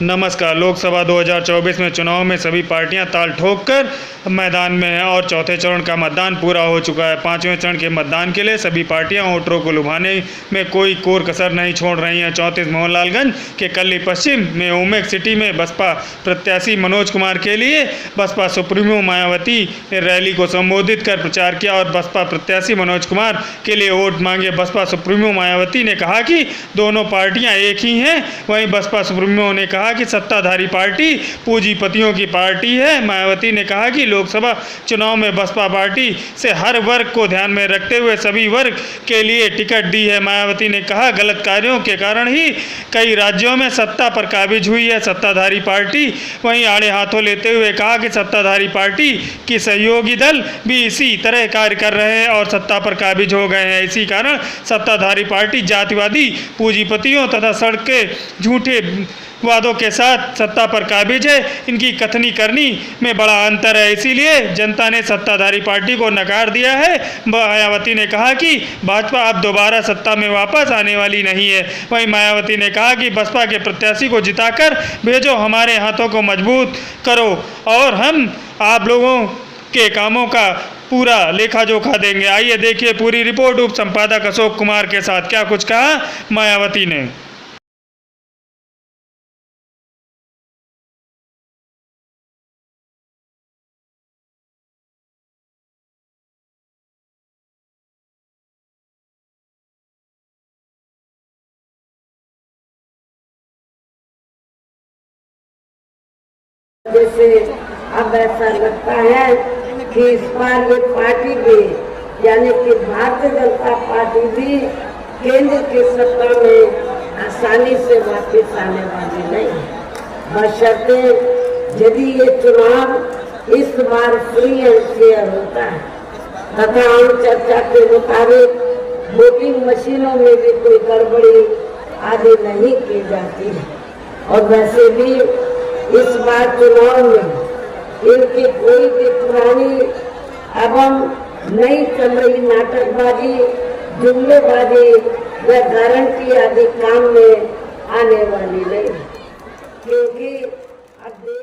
नमस्कार। लोकसभा 2024 में चुनाव में सभी पार्टियां ताल ठोककर मैदान में हैं और चौथे चरण का मतदान पूरा हो चुका है। पांचवें चरण के मतदान के लिए सभी पार्टियां वोटरों को लुभाने में कोई कोर कसर नहीं छोड़ रही हैं। 34 मोहनलालगंज के कल्ली पश्चिम में ओमेक सिटी में बसपा प्रत्याशी मनोज कुमार के लिए बसपा सुप्रीमो मायावती ने रैली को संबोधित कर प्रचार किया और बसपा प्रत्याशी मनोज कुमार के लिए वोट मांगे। बसपा सुप्रीमो मायावती ने कहा कि दोनों पार्टियां एक ही हैं। वहीं बसपा सुप्रीमो ने कहा कि सत्ताधारी पार्टी पूंजीपतियों की पार्टी है। मायावती ने कहा कि लोकसभा चुनाव में बसपा पार्टी से हर वर्ग को ध्यान में रखते हुए सभी वर्ग के लिए टिकट दी है। मायावती ने कहा गलत कार्यों के कारण ही कई राज्यों में सत्ता पर काबिज हुई है सत्ताधारी पार्टी। वहीं आड़े हाथों लेते हुए कहा कि सत्ताधारी पार्टी की सहयोगी दल भी इसी तरह कार्य कर रहे हैं और सत्ता पर काबिज हो गए हैं। इसी कारण सत्ताधारी पार्टी जातिवादी पूंजीपतियों तथा सड़के झूठे वादों के साथ सत्ता पर काबिज है। इनकी कथनी करनी में बड़ा अंतर है, इसीलिए जनता ने सत्ताधारी पार्टी को नकार दिया है। मायावती ने कहा कि भाजपा अब दोबारा सत्ता में वापस आने वाली नहीं है। वहीं मायावती ने कहा कि बसपा के प्रत्याशी को जिताकर भेजो, हमारे हाथों को मजबूत करो और हम आप लोगों के कामों का पूरा लेखा जोखा देंगे। आइए देखिए पूरी रिपोर्ट उप संपादक अशोक कुमार के साथ। क्या कुछ कहा मायावती ने। जैसे अब ऐसा लगता है कि इस बार ये पार्टी भी यानी कि भारतीय जनता पार्टी भी केंद्र की सत्ता में आसानी से वापस आने वाली नहीं, बशर्ते यदि ये चुनाव इस बार फ्री एंड फेयर होता है तथा आम चर्चा के मुताबिक वोटिंग मशीनों में भी कोई गड़बड़ी आदि नहीं की जाती है। और वैसे भी इस बार चुनाव में इनकी कोई भी पुरानी एवं नई चल रही नाटकबाजी, जुमलेबाजी व गारंटी आदि काम में आने वाली नहीं, क्योंकि अब